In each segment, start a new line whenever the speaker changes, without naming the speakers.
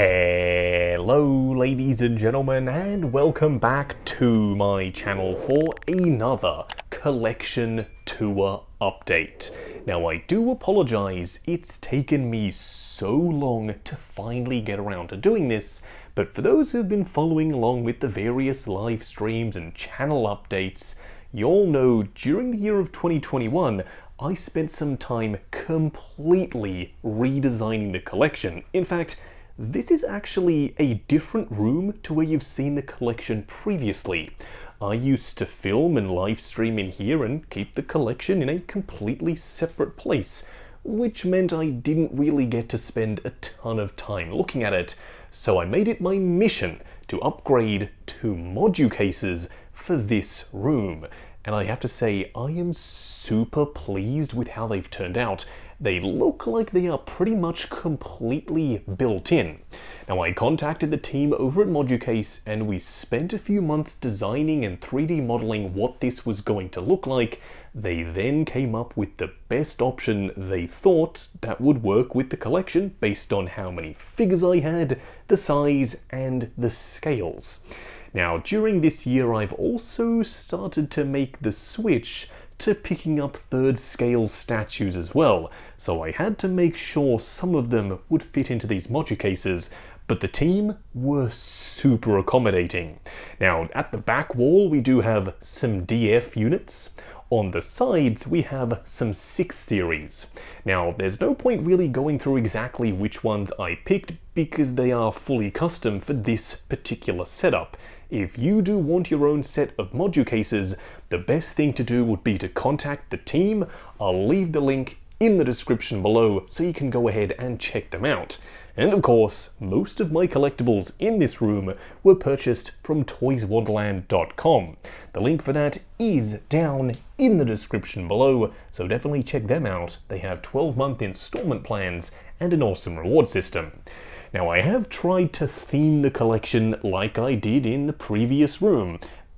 Hello ladies and gentlemen, and welcome back to my channel for another collection tour update. Now I do apologize, it's taken me so long to finally get around to doing this, but for those who've been following along with the various live streams and channel updates, you'll know during the year of 2021 I spent some time completely redesigning the collection. In fact, this is actually a different room to where you've seen the collection previously. I used to film and live stream in here and keep the collection in a completely separate place, which meant I didn't really get to spend a ton of time looking at it, so I made it my mission to upgrade to Moducases for this room. And I have to say, I am super pleased with how they've turned out. They look like they are pretty much completely built in. Now I contacted the team over at Moducase and we spent a few months designing and 3D modeling what this was going to look like. They then came up with the best option they thought that would work with the collection based on how many figures I had, the size, and the scales. Now, during this year, I've also started to make the switch to picking up third scale statues as well, so I had to make sure some of them would fit into these Moducases, but the team were super accommodating. Now, at the back wall, we do have some DF units. On the sides, we have some 6 series. Now, there's no point really going through exactly which ones I picked because they are fully custom for this particular setup. If you do want your own set of Moducases, the best thing to do would be to contact the team. I'll leave the link in the description below so you can go ahead and check them out. And of course, most of my collectibles in this room were purchased from toyswonderland.com. The link for that is down in the description below, so definitely check them out. They have 12-month installment plans and an awesome reward system. Now I have tried to theme the collection like I did in the previous room,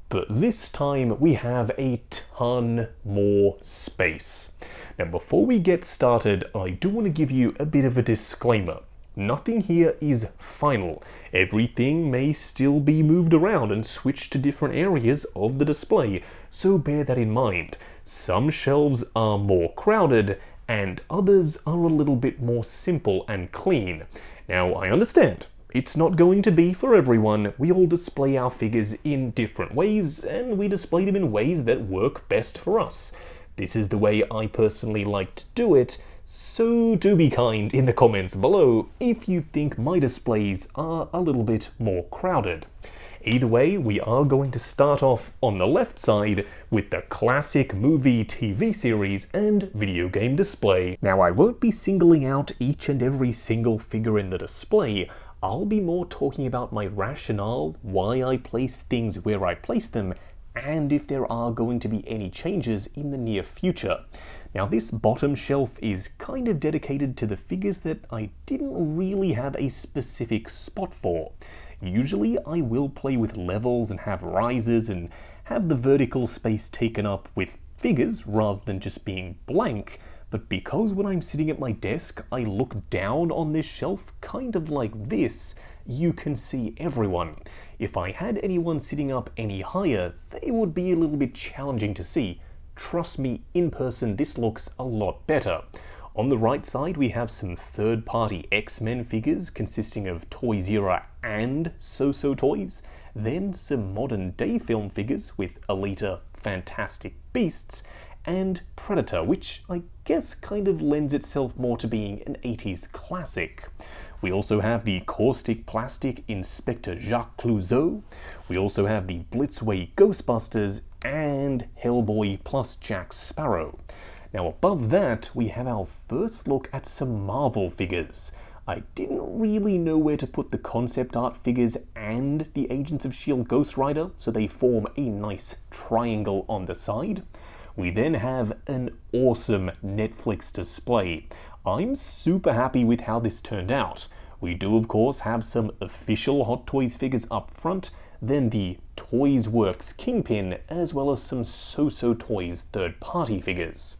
but this time we have a ton more space. Now before we get started, I do want to give you a bit of a disclaimer. Nothing here is final. Everything may still be moved around and switched to different areas of the display, so bear that in mind. Some shelves are more crowded and others are a little bit more simple and clean. Now, I understand, it's not going to be for everyone. We all display our figures in different ways, and we display them in ways that work best for us. This is the way I personally like to do it, so do be kind in the comments below if you think my displays are a little bit more crowded. Either way, we are going to start off on the left side with the classic movie, TV series, and video game display. Now, I won't be singling out each and every single figure in the display. I'll be more talking about my rationale, why I place things where I place them, and if there are going to be any changes in the near future. Now, this bottom shelf is kind of dedicated to the figures that I didn't really have a specific spot for. Usually I will play with levels and have rises and have the vertical space taken up with figures rather than just being blank, but because when I'm sitting at my desk I look down on this shelf kind of like this, you can see everyone. If I had anyone sitting up any higher, they would be a little bit challenging to see. Trust me, in person this looks a lot better. On the right side we have some third-party X-Men figures consisting of Toys Era and So-So Toys, then some modern-day film figures with Alita, Fantastic Beasts, and Predator, which I guess kind of lends itself more to being an 80s classic. We also have the Caustic Plastic Inspector Jacques Clouseau. We also have the Blitzway Ghostbusters and Hellboy plus Jack Sparrow. Now above that, we have our first look at some Marvel figures. I didn't really know where to put the concept art figures and the Agents of S.H.I.E.L.D. Ghost Rider, so they form a nice triangle on the side. We then have an awesome Netflix display. I'm super happy with how this turned out. We do of course have some official Hot Toys figures up front, then the Toys Works Kingpin, as well as some So-So Toys third-party figures.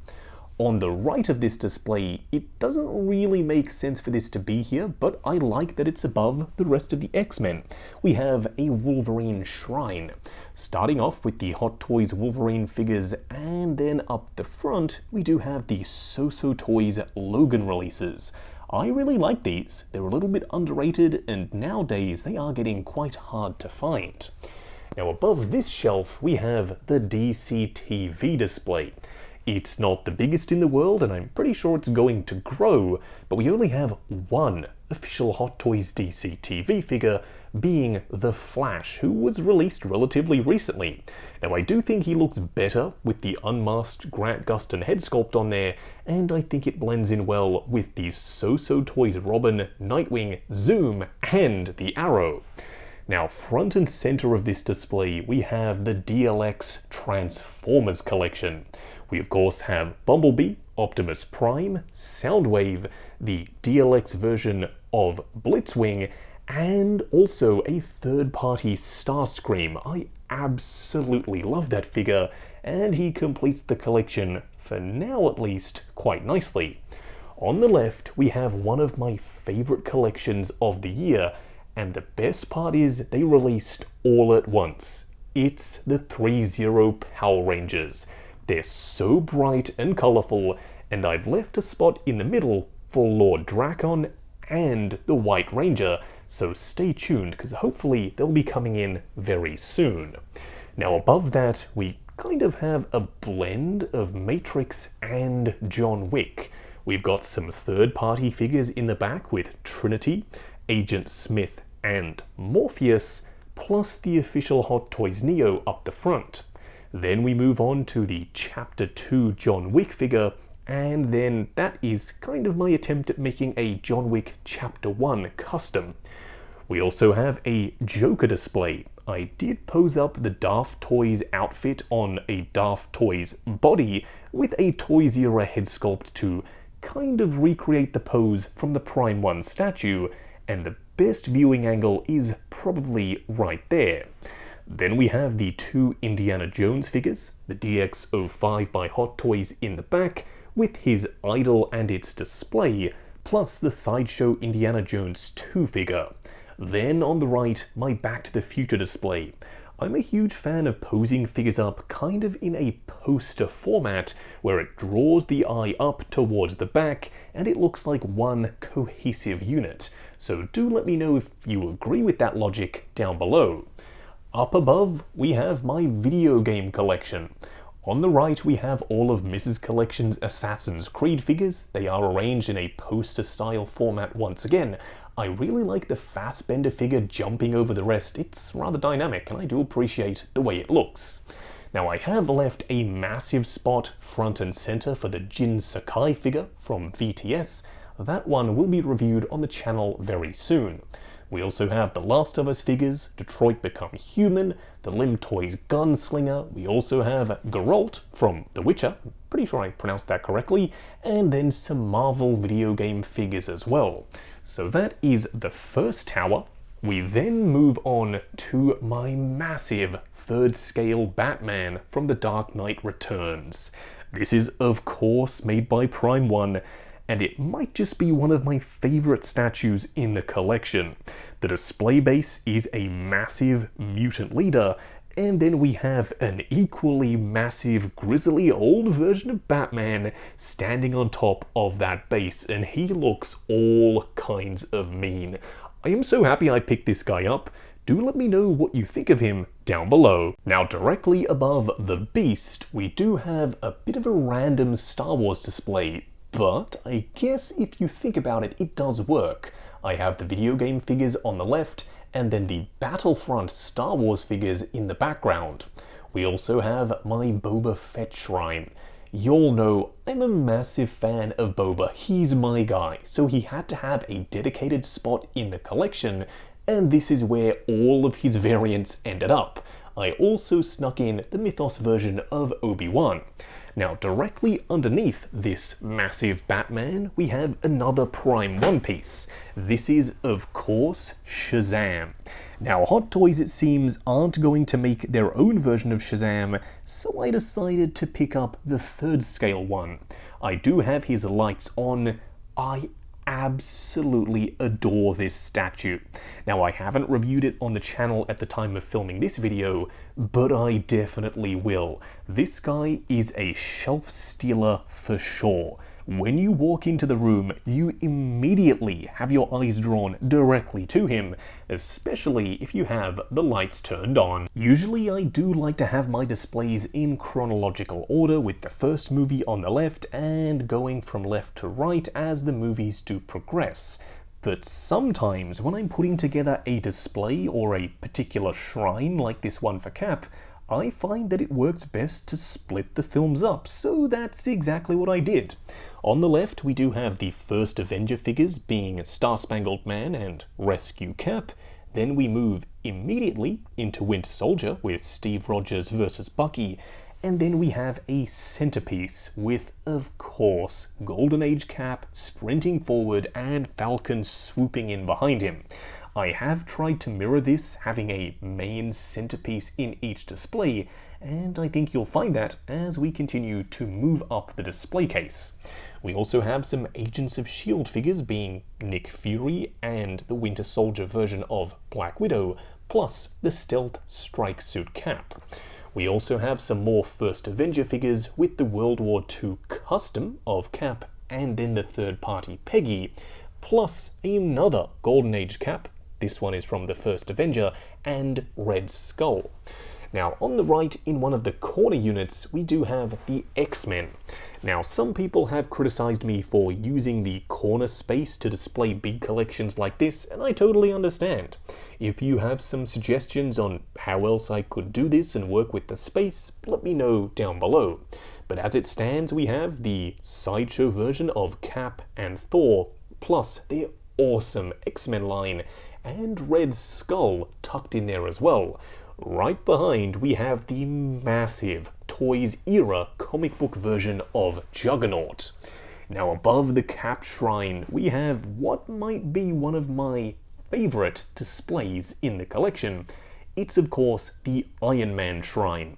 On the right of this display, it doesn't really make sense for this to be here, but I like that it's above the rest of the X-Men. We have a Wolverine shrine, starting off with the Hot Toys Wolverine figures, and then up the front, we do have the So-So Toys Logan releases. I really like these. They're a little bit underrated, and nowadays they are getting quite hard to find. Now above this shelf, we have the DC TV display. It's not the biggest in the world, and I'm pretty sure it's going to grow, but we only have one official Hot Toys DC TV figure, being The Flash, who was released relatively recently. Now I do think he looks better with the unmasked Grant Gustin head sculpt on there, and I think it blends in well with the So-So Toys Robin, Nightwing, Zoom, and the Arrow. Now, front and center of this display, we have the DLX Transformers collection. We of course have Bumblebee, Optimus Prime, Soundwave, the DLX version of Blitzwing, and also a third-party Starscream. I absolutely love that figure, and he completes the collection, for now at least, quite nicely. On the left, we have one of my favorite collections of the year, and the best part is they released all at once. It's the 3-0 Power Rangers. They're so bright and colorful, and I've left a spot in the middle for Lord Drakon and the White Ranger, so stay tuned because hopefully they'll be coming in very soon. Now above that, we kind of have a blend of Matrix and John Wick. We've got some third-party figures in the back with Trinity, Agent Smith, and Morpheus, plus the official Hot Toys Neo up the front. Then we move on to the Chapter 2 John Wick figure, and then that is kind of my attempt at making a John Wick Chapter 1 custom. We also have a Joker display. I did pose up the Daft Toys outfit on a Daft Toys body with a Toys era head sculpt to kind of recreate the pose from the Prime 1 statue, and the best viewing angle is probably right there. Then we have the two Indiana Jones figures, the DX05 by Hot Toys in the back, with his idol and its display, plus the Sideshow Indiana Jones 2 figure. Then on the right, my Back to the Future display. I'm a huge fan of posing figures up kind of in a poster format, where it draws the eye up towards the back, and it looks like one cohesive unit. So do let me know if you agree with that logic down below. Up above, we have my video game collection. On the right, we have all of Mrs. Collection's Assassin's Creed figures. They are arranged in a poster-style format once again. I really like the Fassbender figure jumping over the rest. It's rather dynamic, and I do appreciate the way it looks. Now, I have left a massive spot front and center for the Jin Sakai figure from VTS. That one will be reviewed on the channel very soon. We also have the Last of Us figures, Detroit Become Human, the Lim Toys Gunslinger, we also have Geralt from The Witcher, pretty sure I pronounced that correctly, and then some Marvel video game figures as well. So that is the first tower. We then move on to my massive third scale Batman from The Dark Knight Returns. This is of course made by Prime 1, and it might just be one of my favorite statues in the collection. The display base is a massive mutant leader, and then we have an equally massive grizzly old version of Batman standing on top of that base, and he looks all kinds of mean. I am so happy I picked this guy up. Do let me know what you think of him down below. Now, directly above the Beast, we do have a bit of a random Star Wars display, but I guess if you think about it, it does work. I have the video game figures on the left, and then the Battlefront Star Wars figures in the background. We also have my Boba Fett shrine. Y'all know I'm a massive fan of Boba, he's my guy, so he had to have a dedicated spot in the collection, and this is where all of his variants ended up. I also snuck in the Mythos version of Obi-Wan. Now, directly underneath this massive Batman, we have another Prime 1 piece. This is, of course, Shazam. Now, Hot Toys, it seems, aren't going to make their own version of Shazam, so I decided to pick up the third scale one. I do have his lights on. I absolutely adore this statue. Now, I haven't reviewed it on the channel at the time of filming this video, but I definitely will. This guy is a shelf stealer for sure. When you walk into the room, you immediately have your eyes drawn directly to him, especially if you have the lights turned on. Usually I do like to have my displays in chronological order, with the first movie on the left and going from left to right as the movies do progress. But sometimes when I'm putting together a display or a particular shrine like this one for Cap, I find that it works best to split the films up, so that's exactly what I did. On the left, we do have the first Avenger figures, being Star-Spangled Man and Rescue Cap. Then we move immediately into Winter Soldier with Steve Rogers versus Bucky. And then we have a centerpiece with, of course, Golden Age Cap sprinting forward and Falcon swooping in behind him. I have tried to mirror this, having a main centerpiece in each display, and I think you'll find that as we continue to move up the display case. We also have some Agents of S.H.I.E.L.D. figures, being Nick Fury and the Winter Soldier version of Black Widow, plus the Stealth Strike Suit Cap. We also have some more First Avenger figures with the World War II custom of Cap and then the third-party Peggy, plus another Golden Age Cap. This one is from the First Avenger, and Red Skull. Now, on the right, in one of the corner units, we do have the X-Men. Now, some people have criticized me for using the corner space to display big collections like this, and I totally understand. If you have some suggestions on how else I could do this and work with the space, let me know down below. But as it stands, we have the Sideshow version of Cap and Thor, plus their awesome X-Men line, and Red Skull tucked in there as well. Right behind, we have the massive Toys era comic book version of Juggernaut. Now, above the Cap shrine, we have what might be one of my favorite displays in the collection. It's, of course, the Iron Man shrine.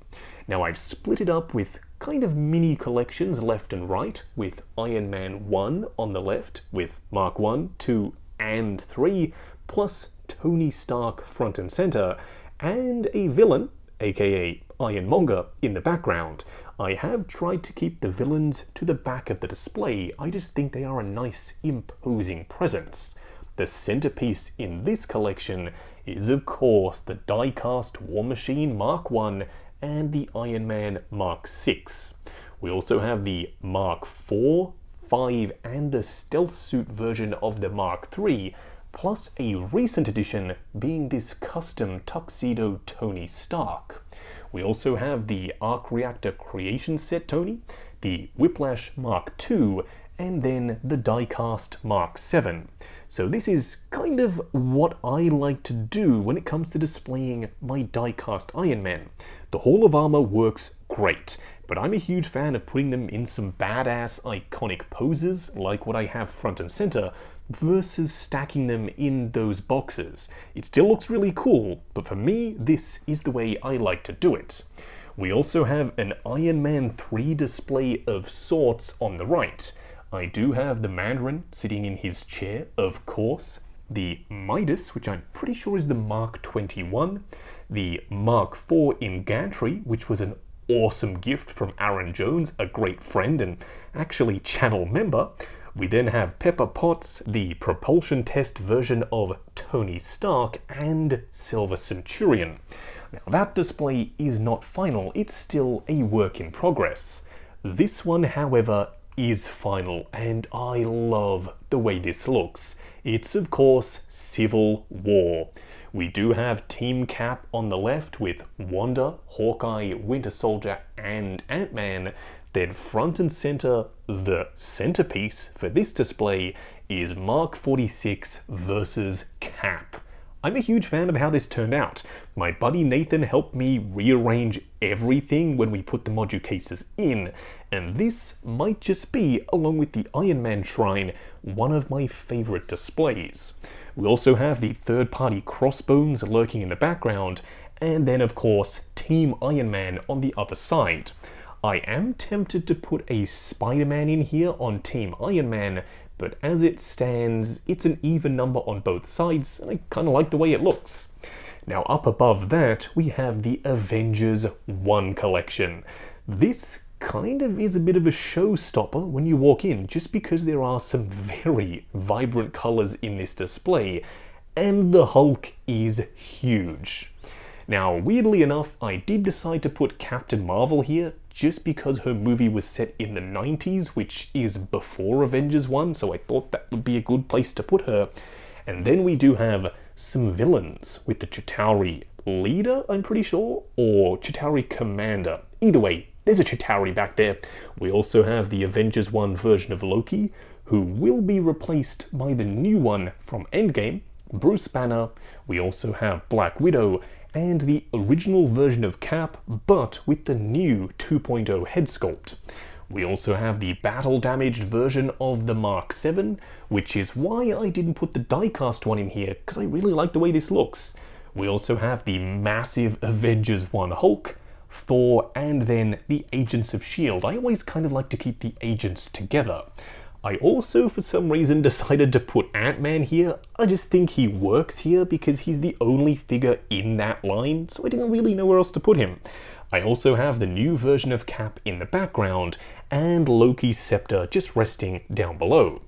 Now, I've split it up with kind of mini collections left and right, with Iron Man 1 on the left, with Mark 1, 2, and 3, plus Tony Stark front and center, and a villain, aka Ironmonger, in the background. I have tried to keep the villains to the back of the display. I just think they are a nice, imposing presence. The centerpiece in this collection is, of course, the die-cast War Machine Mark 1 and the Iron Man Mark 6. We also have the Mark 4, 5, and the stealth suit version of the Mark 3, plus a recent addition being this custom tuxedo Tony Stark. We also have the Arc Reactor Creation Set Tony, the Whiplash Mark II, and then the diecast Mark 7. So this is kind of what I like to do when it comes to displaying my diecast Iron Man. The Hall of Armor works great, but I'm a huge fan of putting them in some badass iconic poses like what I have front and center, versus stacking them in those boxes. It still looks really cool, but for me, this is the way I like to do it. We also have an Iron Man 3 display of sorts on the right. I do have the Mandarin sitting in his chair, of course, the Midas, which I'm pretty sure is the Mark 21, the Mark 4 in gantry, which was an awesome gift from Aaron Jones, a great friend and actually channel member. We then have Pepper Potts, the propulsion test version of Tony Stark, and Silver Centurion. Now, that display is not final, it's still a work in progress. This one, however, is final, and I love the way this looks. It's, of course, Civil War. We do have Team Cap on the left with Wanda, Hawkeye, Winter Soldier, and Ant-Man. Then front and center, the centerpiece for this display is Mark 46 versus Cap. I'm a huge fan of how this turned out. My buddy Nathan helped me rearrange everything when we put the Moducases in, and this might just be, along with the Iron Man shrine, one of my favorite displays. We also have the third-party Crossbones lurking in the background, and then of course Team Iron Man on the other side. I am tempted to put a Spider-Man in here on Team Iron Man, but as it stands, it's an even number on both sides, and I kind of like the way it looks. Now up above that, we have the Avengers 1 collection. This kind of is a bit of a showstopper when you walk in, just because there are some very vibrant colors in this display, and the Hulk is huge. Now, weirdly enough, I did decide to put Captain Marvel here just because her movie was set in the 90s, which is before Avengers 1, so I thought that would be a good place to put her. And then we do have some villains with the Chitauri leader, I'm pretty sure, or Chitauri commander. Either way, there's a Chitauri back there. We also have the Avengers 1 version of Loki, who will be replaced by the new one from Endgame, Bruce Banner. We also have Black Widow, and the original version of Cap, but with the new 2.0 head sculpt. We also have the battle-damaged version of the Mark 7, which is why I didn't put the die-cast one in here, because I really like the way this looks. We also have the massive Avengers 1 Hulk, Thor, and then the Agents of S.H.I.E.L.D. I always kind of like to keep the agents together. I also, for some reason, decided to put Ant-Man here. I just think he works here because he's the only figure in that line, so I didn't really know where else to put him. I also have the new version of Cap in the background, and Loki's scepter just resting down below.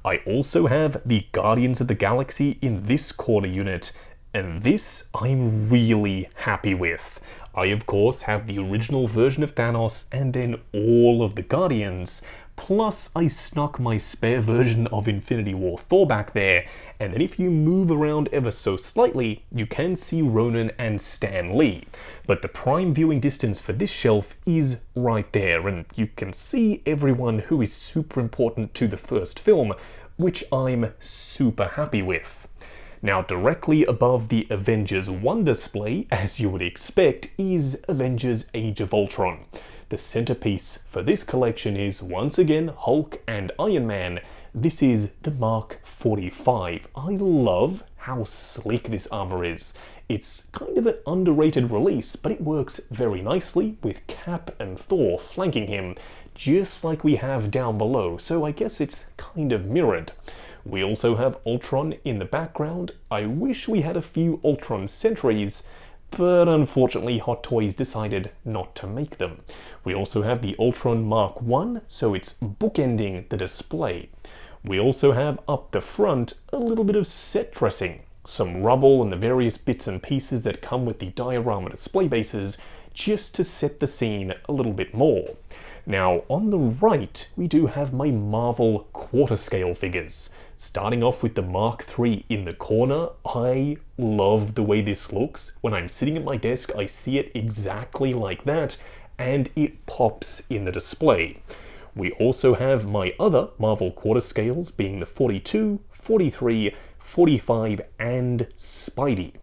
I also have the Guardians of the Galaxy in this corner unit, and this I'm really happy with. I, of course, have the original version of Thanos and then all of the Guardians. Plus, I snuck my spare version of Infinity War Thor back there, and then if you move around ever so slightly, you can see Ronan and Stan Lee. But the prime viewing distance for this shelf is right there, and you can see everyone who is super important to the first film, which I'm super happy with. Now, directly above the Avengers 1 display, as you would expect, is Avengers Age of Ultron. The centerpiece for this collection is, once again, Hulk and Iron Man. This is the Mark 45. I love how sleek this armor is. It's kind of an underrated release, but it works very nicely with Cap and Thor flanking him, just like we have down below, so I guess it's kind of mirrored. We also have Ultron in the background. I wish we had a few Ultron sentries, but unfortunately Hot Toys decided not to make them. We also have the Ultron Mark 1, so it's bookending the display. We also have up the front a little bit of set dressing, some rubble and the various bits and pieces that come with the diorama display bases, just to set the scene a little bit more. Now on the right we do have my Marvel quarter scale figures. Starting off with the Mark III in the corner, I love the way this looks. When I'm sitting at my desk, I see it exactly like that, and it pops in the display. We also have my other Marvel quarter scales, being the 42, 43, 45, and Spidey.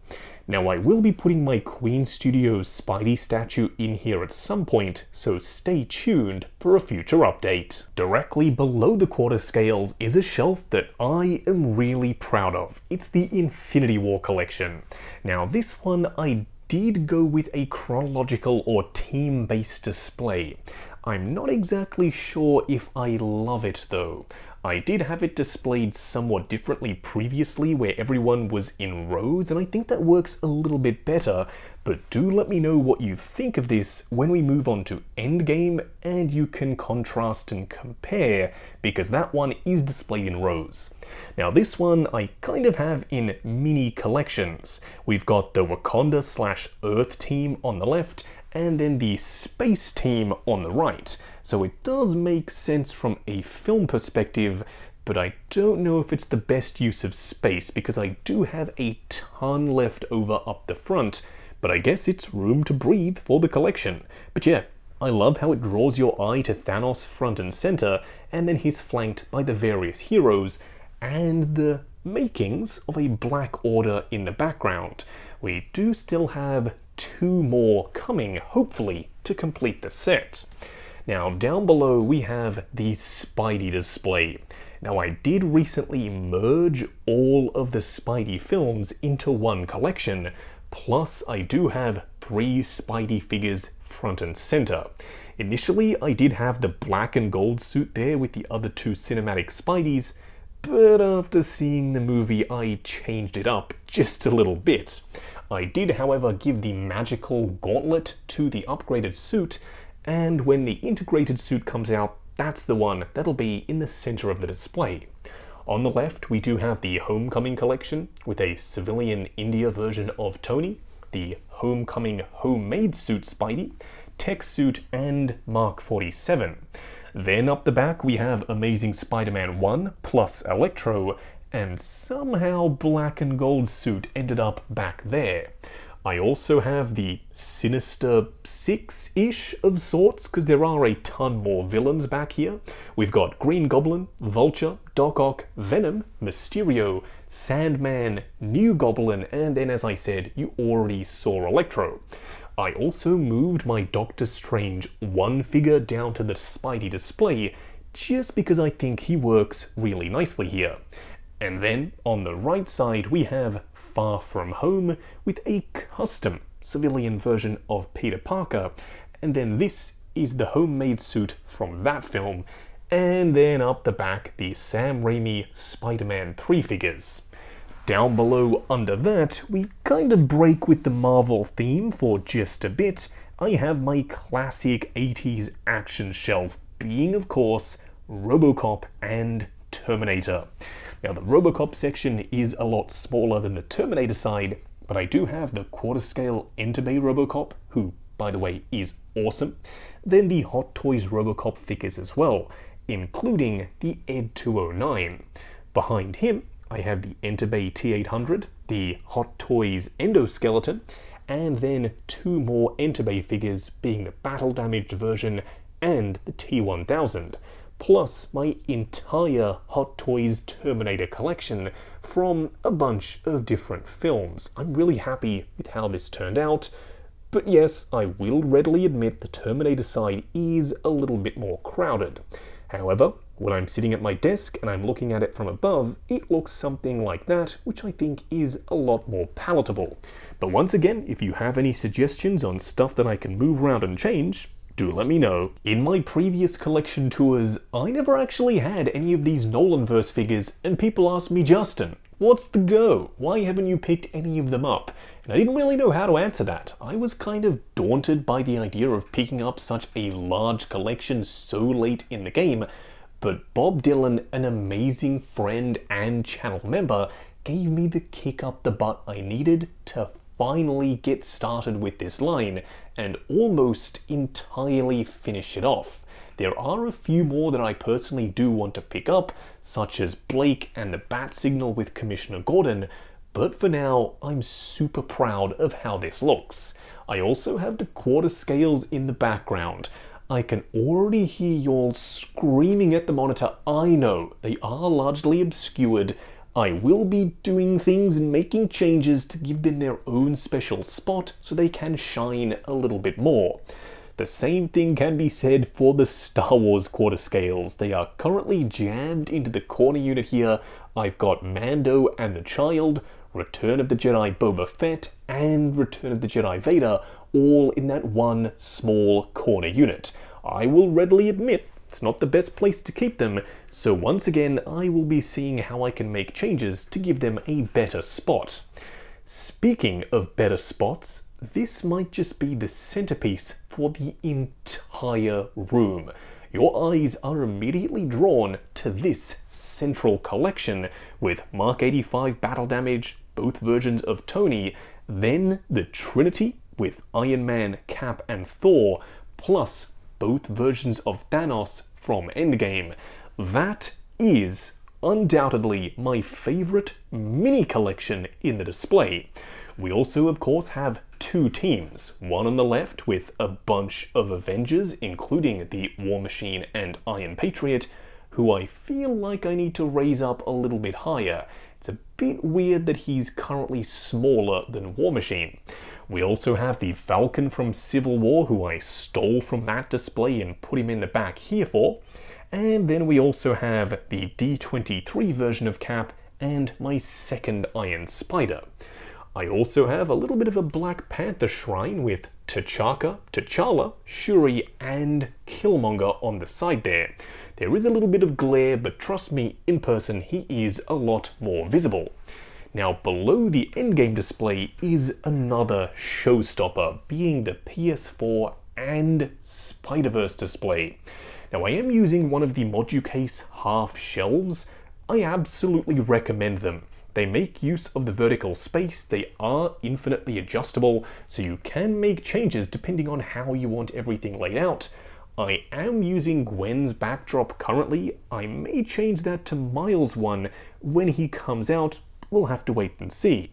Now, I will be putting my Queen Studios Spidey statue in here at some point, so stay tuned for a future update. Directly below the quarter scales is a shelf that I am really proud of. It's the Infinity War collection. Now, this one I did go with a chronological or team-based display. I'm not exactly sure if I love it though. I did have it displayed somewhat differently previously where everyone was in rows, and I think that works a little bit better, but do let me know what you think of this when we move on to Endgame and you can contrast and compare, because that one is displayed in rows. Now this one I kind of have in mini collections. We've got the Wakanda/Earth team on the left, and then the space team on the right. So it does make sense from a film perspective, but I don't know if it's the best use of space because I do have a ton left over up the front, but I guess it's room to breathe for the collection. But yeah, I love how it draws your eye to Thanos front and center, and then he's flanked by the various heroes, and the makings of a Black Order in the background. We do still have 2 more coming, hopefully, to complete the set. Now, down below we have the Spidey display. Now, I did recently merge all of the Spidey films into one collection, plus I do have 3 Spidey figures front and center. Initially, I did have the black and gold suit there with the other two cinematic Spideys, but after seeing the movie, I changed it up just a little bit. I did, however, give the magical gauntlet to the upgraded suit, and when the integrated suit comes out, that's the one that'll be in the center of the display. On the left, we do have the Homecoming collection with a civilian India version of Tony, the Homecoming homemade suit Spidey, tech suit, and Mark 47. Then up the back we have Amazing Spider-Man 1 plus Electro, and somehow black and gold suit ended up back there. I also have the Sinister Six-ish of sorts, because there are a ton more villains back here. We've got Green Goblin, Vulture, Doc Ock, Venom, Mysterio, Sandman, New Goblin, and then, as I said, you already saw Electro. I also moved my Doctor Strange 1 figure down to the Spidey display, just because I think he works really nicely here. And then, on the right side, we have Far From Home with a custom civilian version of Peter Parker, and then this is the homemade suit from that film, and then up the back, the Sam Raimi Spider-Man 3 figures. Down below under that, we kind of break with the Marvel theme for just a bit. I have my classic 80s action shelf, being of course Robocop and Terminator. Now the Robocop section is a lot smaller than the Terminator side, but I do have the quarter-scale Entebbe Robocop, who, by the way, is awesome. Then the Hot Toys Robocop figures as well, including the Ed 209. Behind him, I have the Entebbe T800, the Hot Toys Endoskeleton, and then two more Entebbe figures, being the battle-damaged version and the T1000, plus my entire Hot Toys Terminator collection from a bunch of different films. I'm really happy with how this turned out, but yes, I will readily admit the Terminator side is a little bit more crowded. However, when I'm sitting at my desk and I'm looking at it from above, it looks something like that, which I think is a lot more palatable. But once again, if you have any suggestions on stuff that I can move around and change, do let me know. In my previous collection tours, I never actually had any of these Nolanverse figures, and people asked me, Justin, what's the go? Why haven't you picked any of them up? And I didn't really know how to answer that. I was kind of daunted by the idea of picking up such a large collection so late in the game, but Bob Dylan, an amazing friend and channel member, gave me the kick up the butt I needed to finally get started with this line and almost entirely finish it off. There are a few more that I personally do want to pick up, such as Blake and the Bat Signal with Commissioner Gordon, but for now, I'm super proud of how this looks. I also have the quarter scales in the background. I can already hear y'all screaming at the monitor. I know, they are largely obscured. I will be doing things and making changes to give them their own special spot so they can shine a little bit more. The same thing can be said for the Star Wars quarter scales. They are currently jammed into the corner unit here. I've got Mando and the Child, Return of the Jedi Boba Fett, and Return of the Jedi Vader, all in that one small corner unit. I will readily admit it's not the best place to keep them, so once again I will be seeing how I can make changes to give them a better spot. Speaking of better spots, this might just be the centerpiece for the entire room. Your eyes are immediately drawn to this central collection with Mark 85 battle damage, both versions of Tony, then the Trinity with Iron Man, Cap, and Thor, plus both versions of Thanos from Endgame. That is undoubtedly my favorite mini collection in the display. We also, of course, have two teams. One on the left with a bunch of Avengers, including the War Machine and Iron Patriot, who I feel like I need to raise up a little bit higher. It's a bit weird that he's currently smaller than War Machine. We also have the Falcon from Civil War, who I stole from that display and put him in the back here for. And then we also have the D23 version of Cap and my second Iron Spider. I also have a little bit of a Black Panther shrine with T'Challa, Shuri, and Killmonger on the side there. There is a little bit of glare, but trust me, in person he is a lot more visible. Now below the Endgame display is another showstopper, being the PS4 and Spider-Verse display. Now I am using one of the Moducase half shelves. I absolutely recommend them. They make use of the vertical space, they are infinitely adjustable, so you can make changes depending on how you want everything laid out. I am using Gwen's backdrop currently. I may change that to Miles' one when he comes out. We'll have to wait and see.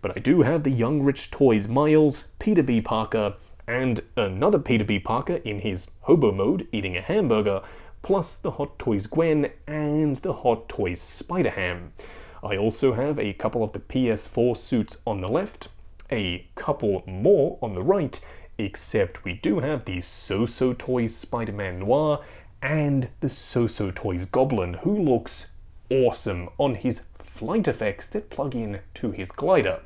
But I do have the Young Rich Toys Miles, Peter B. Parker, and another Peter B. Parker in his hobo mode eating a hamburger, plus the Hot Toys Gwen and the Hot Toys Spider-Ham. I also have a couple of the PS4 suits on the left, a couple more on the right, except we do have the So-So Toys Spider-Man Noir and the So-So Toys Goblin, who looks awesome on his flight effects that plug in to his glider.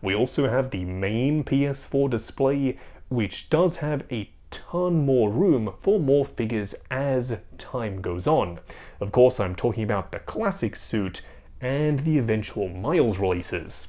We also have the main PS4 display, which does have a ton more room for more figures as time goes on. Of course, I'm talking about the classic suit and the eventual Miles releases.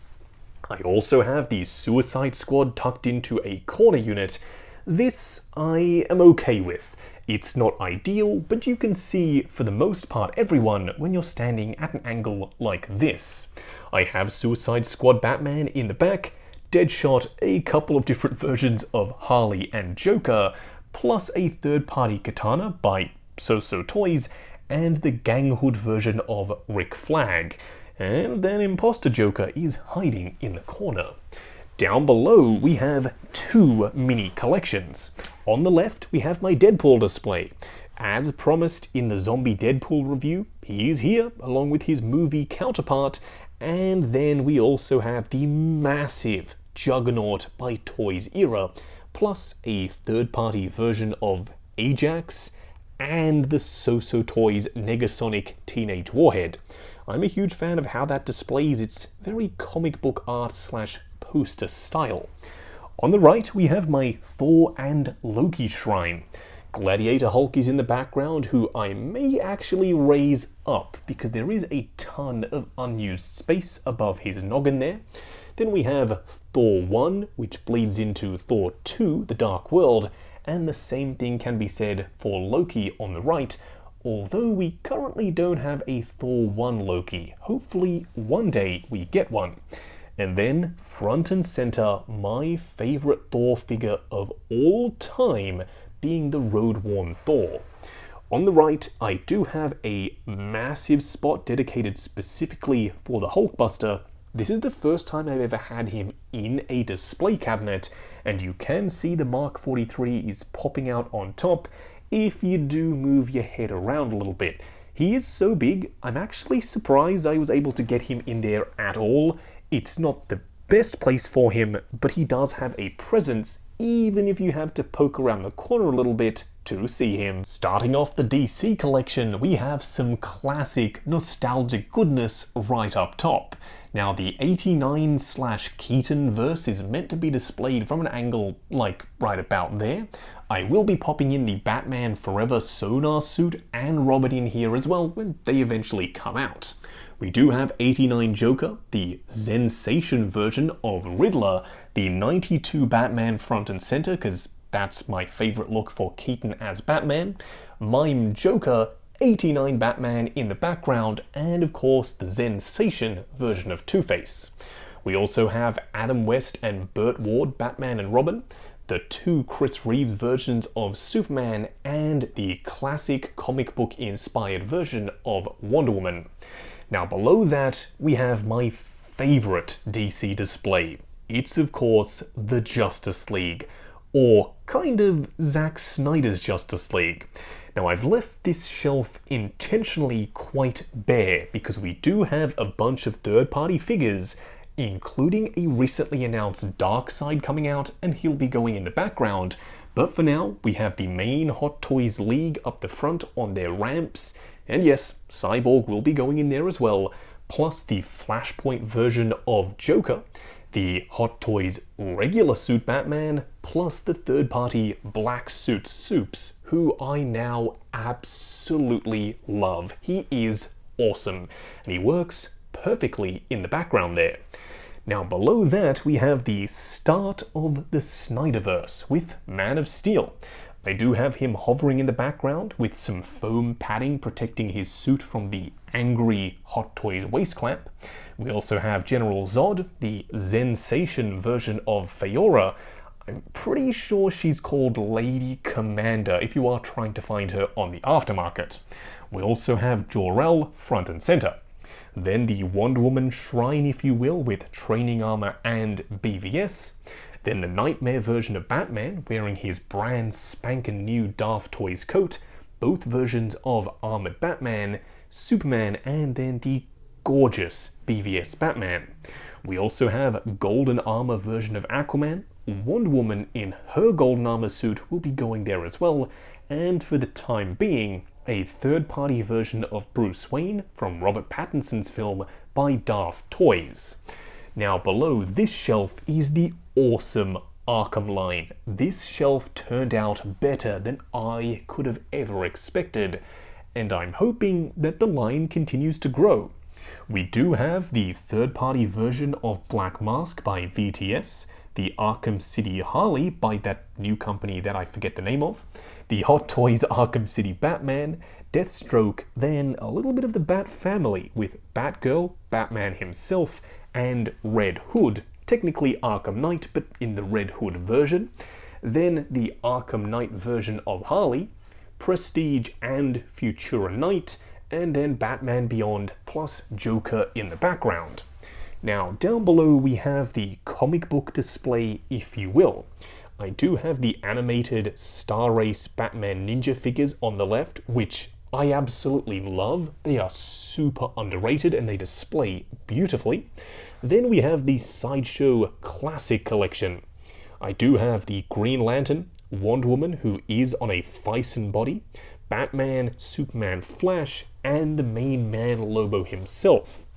I also have the Suicide Squad tucked into a corner unit. This I am okay with. It's not ideal, but you can see for the most part everyone when you're standing at an angle like this. I have Suicide Squad Batman in the back, Deadshot, a couple of different versions of Harley and Joker, plus a third-party katana by So-So Toys, and the gang hood version of Rick Flag. And then Imposter Joker is hiding in the corner. Down below we have two mini collections. On the left we have my Deadpool display. As promised in the Zombie Deadpool review, he is here along with his movie counterpart, and then we also have the massive Juggernaut by Toys Era, plus a third-party version of Ajax and the So-So Toys Negasonic Teenage Warhead. I'm a huge fan of how that displays its very comic book art slash poster style. On the right we have my Thor and Loki shrine. Gladiator Hulk is in the background, who I may actually raise up because there is a ton of unused space above his noggin there. Then we have Thor 1, which bleeds into Thor 2, The Dark World, and the same thing can be said for Loki on the right, although we currently don't have a Thor 1 Loki. Hopefully one day we get one. And then, front and center, my favorite Thor figure of all time being the Road-Worn Thor. On the right, I do have a massive spot dedicated specifically for the Hulkbuster. This is the first time I've ever had him in a display cabinet, and you can see the Mark 43 is popping out on top if you do move your head around a little bit. He is so big, I'm actually surprised I was able to get him in there at all. It's not the best place for him, but he does have a presence, even if you have to poke around the corner a little bit to see him. Starting off the DC collection, we have some classic nostalgic goodness right up top. Now the 89/Keaton verse is meant to be displayed from an angle like right about there. I will be popping in the Batman Forever Sonar suit and Robin in here as well when they eventually come out. We do have 89 Joker, the Zensation version of Riddler, the 92 Batman front and center, because that's my favorite look for Keaton as Batman, Mime Joker, 89 Batman in the background, and of course the Zensation version of Two-Face. We also have Adam West and Burt Ward Batman and Robin, the two Chris Reeves versions of Superman, and the classic comic book inspired version of Wonder Woman. Now below that we have my favorite DC display. It's of course the Justice League, or kind of Zack Snyder's Justice League. Now I've left this shelf intentionally quite bare because we do have a bunch of third-party figures, including a recently announced Darkseid coming out, and he'll be going in the background. But for now, we have the main Hot Toys League up the front on their ramps, and yes, Cyborg will be going in there as well, plus the Flashpoint version of Joker. the Hot Toys regular suit Batman, plus the third-party black suit Supes, who I now absolutely love. He is awesome, and he works perfectly in the background there. Now below that we have the start of the Snyderverse with Man of Steel. I do have him hovering in the background with some foam padding protecting his suit from the angry Hot Toys waist clamp. We also have General Zod, the Zensation version of Feora. I'm pretty sure she's called Lady Commander if you are trying to find her on the aftermarket. We also have Jor-El front and center. Then the Wonder Woman shrine, if you will, with training armor and BVS. Then the Nightmare version of Batman, wearing his brand spankin' new Daft Toys coat. Both versions of Armored Batman, Superman, and then the gorgeous BVS Batman. We also have Golden Armor version of Aquaman. Wonder Woman in her Golden Armor suit will be going there as well. And for the time being, a third-party version of Bruce Wayne from Robert Pattinson's film by Daft Toys. Now below this shelf is the awesome Arkham line. This shelf turned out better than I could have ever expected, and I'm hoping that the line continues to grow. We do have the third-party version of Black Mask by VTS, the Arkham City Harley by that new company that I forget the name of, the Hot Toys Arkham City Batman, Deathstroke, then a little bit of the Bat family with Batgirl, Batman himself, and Red Hood, technically Arkham Knight, but in the Red Hood version, then the Arkham Knight version of Harley, Prestige and Futura Knight, and then Batman Beyond plus Joker in the background. Now, down below we have the comic book display, if you will. I do have the animated Star Race Batman Ninja figures on the left, which I absolutely love. They are super underrated and they display beautifully. Then we have the Sideshow Classic Collection. I do have the Green Lantern, Wonder Woman, who is on a Fison body, Batman, Superman, Flash, and the main man Lobo himself.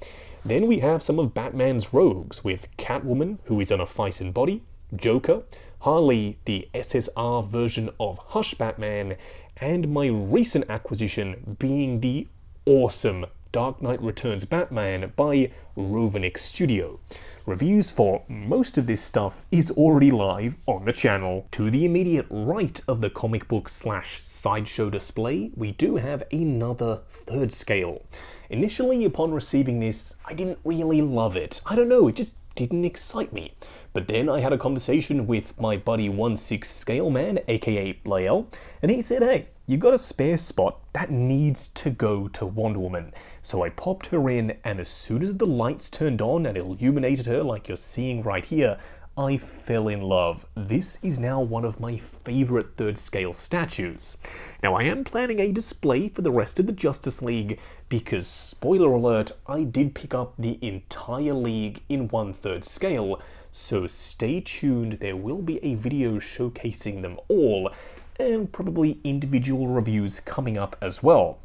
Then we have some of Batman's rogues with Catwoman, who is on a Fison body, Joker, Harley, the SSR version of Hush Batman, and my recent acquisition being the awesome Dark Knight Returns Batman by Rovenick Studio. Reviews for most of this stuff is already live on the channel. To the immediate right of the comic book / sideshow display, we do have another third scale. Initially, upon receiving this, I didn't really love it. I don't know, it just didn't excite me. But then I had a conversation with my buddy 1/6 Scale Man, aka Lael, and he said, hey, you got a spare spot that needs to go to Wonder Woman. So I popped her in, and as soon as the lights turned on and illuminated her like you're seeing right here, I fell in love. This is now one of my favorite third scale statues. Now I am planning a display for the rest of the Justice League because, spoiler alert, I did pick up the entire league in 1/3 scale, so stay tuned, there will be a video showcasing them all, and probably individual reviews coming up as well.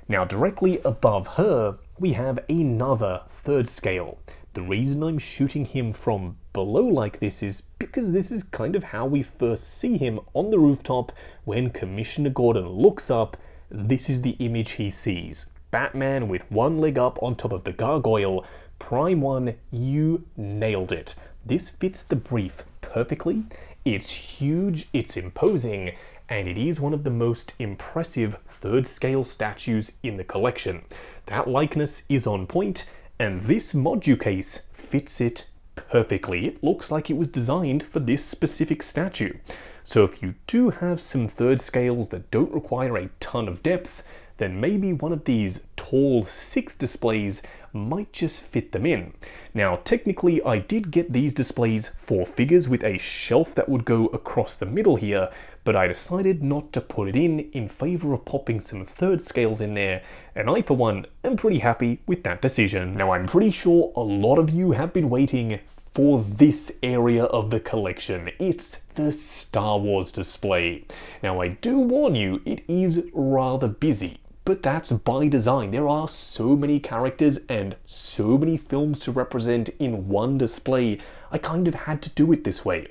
Now directly above her, we have another third scale. The reason I'm shooting him from below like this is because this is kind of how we first see him on the rooftop when Commissioner Gordon looks up. This is the image he sees. Batman with one leg up on top of the gargoyle. Prime 1, you nailed it. This fits the brief perfectly. It's huge, it's imposing, and it is one of the most impressive third scale statues in the collection. That likeness is on point, and this Moducase fits it perfectly. It looks like it was designed for this specific statue. So if you do have some third scales that don't require a ton of depth, then maybe one of these tall 6 displays might just fit them in. Now, technically, I did get these displays for figures with a shelf that would go across the middle here, but I decided not to put it in favor of popping some third scales in there, and I, for one, am pretty happy with that decision. Now, I'm pretty sure a lot of you have been waiting for this area of the collection. It's the Star Wars display. Now, I do warn you, it is rather busy, but that's by design. There are so many characters and so many films to represent in one display. I kind of had to do it this way.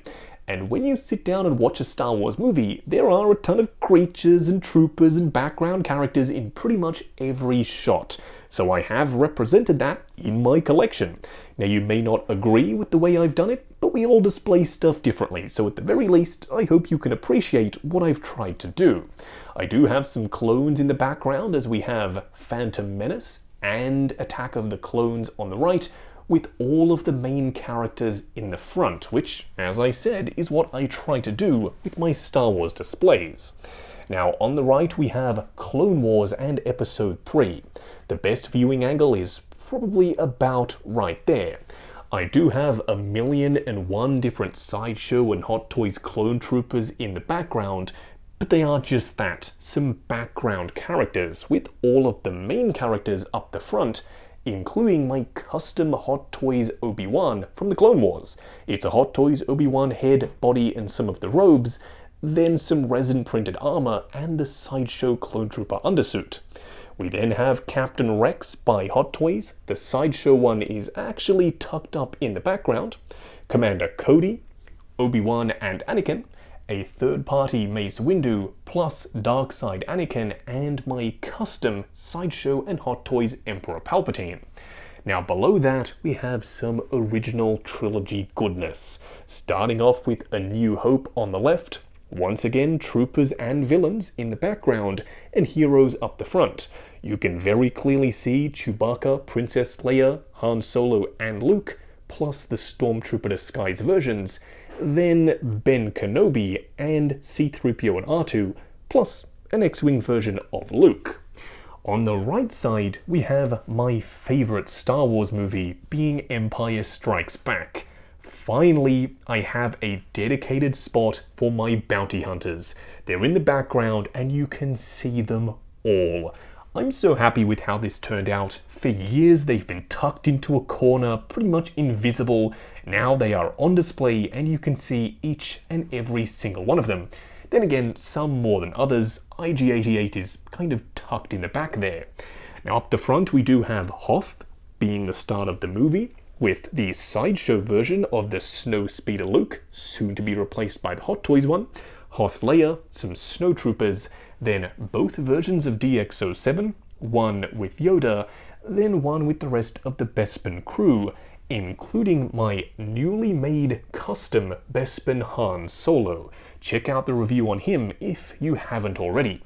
And when you sit down and watch a Star Wars movie, there are a ton of creatures and troopers and background characters in pretty much every shot. So I have represented that in my collection. Now you may not agree with the way I've done it, but we all display stuff differently, so at the very least, I hope you can appreciate what I've tried to do. I do have some clones in the background, as we have Phantom Menace and Attack of the Clones on the right, with all of the main characters in the front, which, as I said, is what I try to do with my Star Wars displays. Now, on the right we have Clone Wars and Episode 3. The best viewing angle is probably about right there. I do have 1,000,001 different Sideshow and Hot Toys clone troopers in the background, but they are just that, some background characters, with all of the main characters up the front, including my custom Hot Toys Obi-Wan from the Clone Wars. It's a Hot Toys Obi-Wan head, body, and some of the robes, then some resin printed armor and the Sideshow Clone Trooper undersuit. We then have Captain Rex by Hot Toys. The Sideshow one is actually tucked up in the background. Commander Cody, Obi-Wan and Anakin, a third-party Mace Windu, plus Darkside Anakin, and my custom Sideshow and Hot Toys Emperor Palpatine. Now below that, we have some original trilogy goodness. Starting off with A New Hope on the left, once again troopers and villains in the background, and heroes up the front. You can very clearly see Chewbacca, Princess Leia, Han Solo and Luke, plus the Stormtrooper disguise versions, then Ben Kenobi and C-3PO and R2, plus an X-Wing version of Luke. On the right side, we have my favorite Star Wars movie, being Empire Strikes Back. Finally, I have a dedicated spot for my bounty hunters. They're in the background and you can see them all. I'm so happy with how this turned out. For years they've been tucked into a corner, pretty much invisible. Now they are on display and you can see each and every single one of them. Then again, some more than others. IG-88 is kind of tucked in the back there. Now up the front we do have Hoth, being the start of the movie, with the Sideshow version of the Snowspeeder Luke, soon to be replaced by the Hot Toys one, Hoth Leia, some snowtroopers, then both versions of DX-07, one with Yoda, then one with the rest of the Bespin crew, including my newly made custom Bespin Han Solo. Check out the review on him if you haven't already.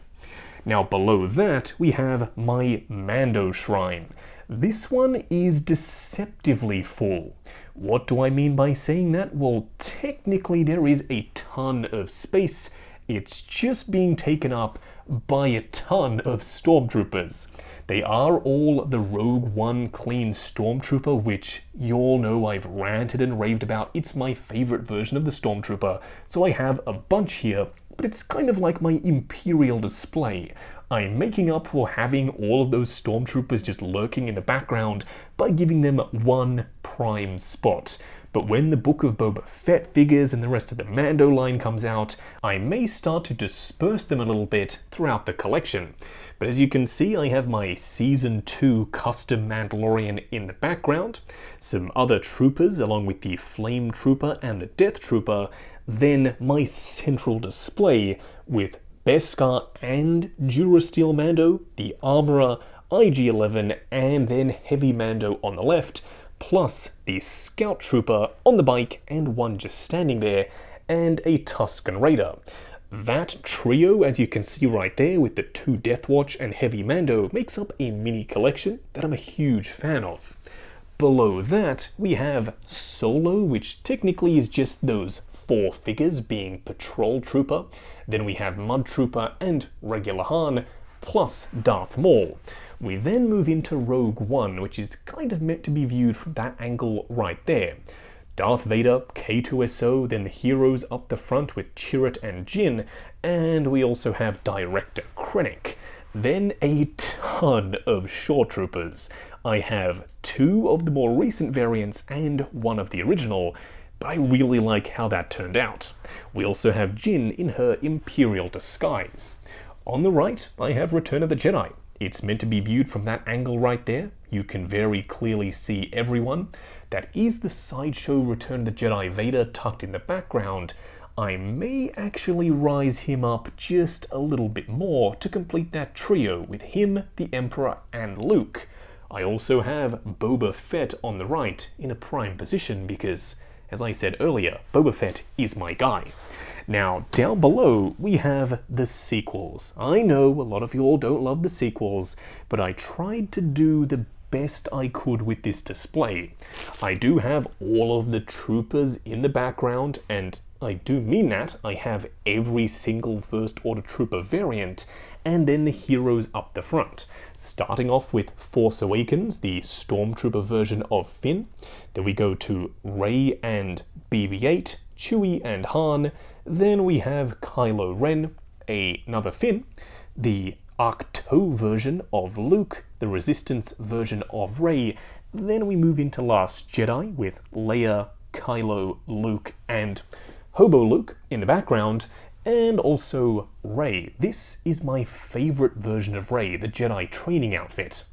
Now below that we have my Mando Shrine. This one is deceptively full. What do I mean by saying that? Well, technically there is a ton of space. It's just being taken up by a ton of Stormtroopers. They are all the Rogue One clean Stormtrooper, which you all know I've ranted and raved about. It's my favorite version of the Stormtrooper, so I have a bunch here, but it's kind of like my Imperial display. I'm making up for having all of those Stormtroopers just lurking in the background by giving them one prime spot. But when the Book of Boba Fett figures and the rest of the Mando line comes out, I may start to disperse them a little bit throughout the collection. But as you can see, I have my Season 2 custom Mandalorian in the background, some other troopers along with the Flame Trooper and the Death Trooper, then my central display with Beskar and Durasteel Mando, the Armorer, IG-11, and then Heavy Mando on the left, plus the Scout Trooper on the bike and one just standing there, and a Tusken Raider. That trio, as you can see right there with the two Death Watch and Heavy Mando, makes up a mini collection that I'm a huge fan of. Below that, we have Solo, which technically is just those 4 figures being Patrol Trooper. Then we have Mud Trooper and regular Han, plus Darth Maul. We then move into Rogue One, which is kind of meant to be viewed from that angle right there. Darth Vader, K2SO, then the heroes up the front with Chirrut and Jyn, and we also have Director Krennic. Then a ton of Shore Troopers. I have 2 of the more recent variants and 1 of the original, but I really like how that turned out. We also have Jyn in her Imperial disguise. On the right, I have Return of the Jedi. It's meant to be viewed from that angle right there. You can very clearly see everyone. That is the Sideshow Return of the Jedi Vader tucked in the background. I may actually rise him up just a little bit more to complete that trio with him, the Emperor, and Luke. I also have Boba Fett on the right in a prime position because, as I said earlier, Boba Fett is my guy. Now, down below, we have the sequels. I know a lot of you all don't love the sequels, but I tried to do the best I could with this display. I do have all of the troopers in the background, and I do mean that. I have every single First Order Trooper variant, and then the heroes up the front. Starting off with Force Awakens, the Stormtrooper version of Finn. Then we go to Rey and BB-8, Chewie and Han. Then we have Kylo Ren, another Finn, the Arc-2 version of Luke, the Resistance version of Rey. Then we move into Last Jedi with Leia, Kylo, Luke, and Hobo Luke in the background, and also Rey. This is my favorite version of Rey, the Jedi training outfit.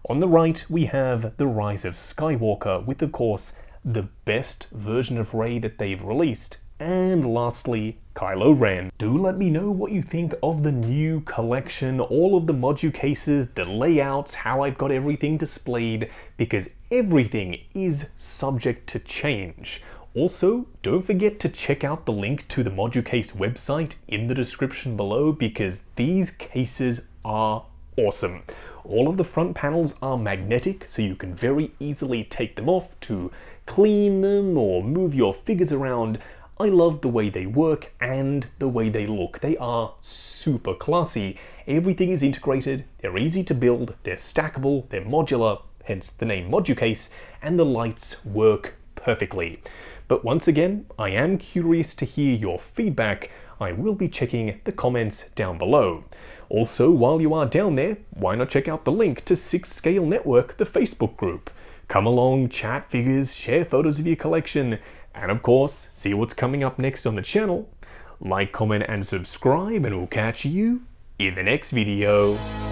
On the right, we have The Rise of Skywalker with, of course, the best version of Rey that they've released. And lastly, Kylo Ren. Do let me know what you think of the new collection, all of the Moducases, the layouts, how I've got everything displayed, because everything is subject to change. Also, don't forget to check out the link to the Moducase website in the description below because these cases are awesome. All of the front panels are magnetic, so you can very easily take them off to clean them or move your figures around. I love the way they work and the way they look. They are super classy. Everything is integrated, they're easy to build, they're stackable, they're modular, hence the name Moducase, and the lights work perfectly. But once again, I am curious to hear your feedback. I will be checking the comments down below. Also, while you are down there, why not check out the link to 6 Scale Network, the Facebook group. Come along, chat figures, share photos of your collection, and of course, see what's coming up next on the channel. Like, comment, and subscribe, and we'll catch you in the next video.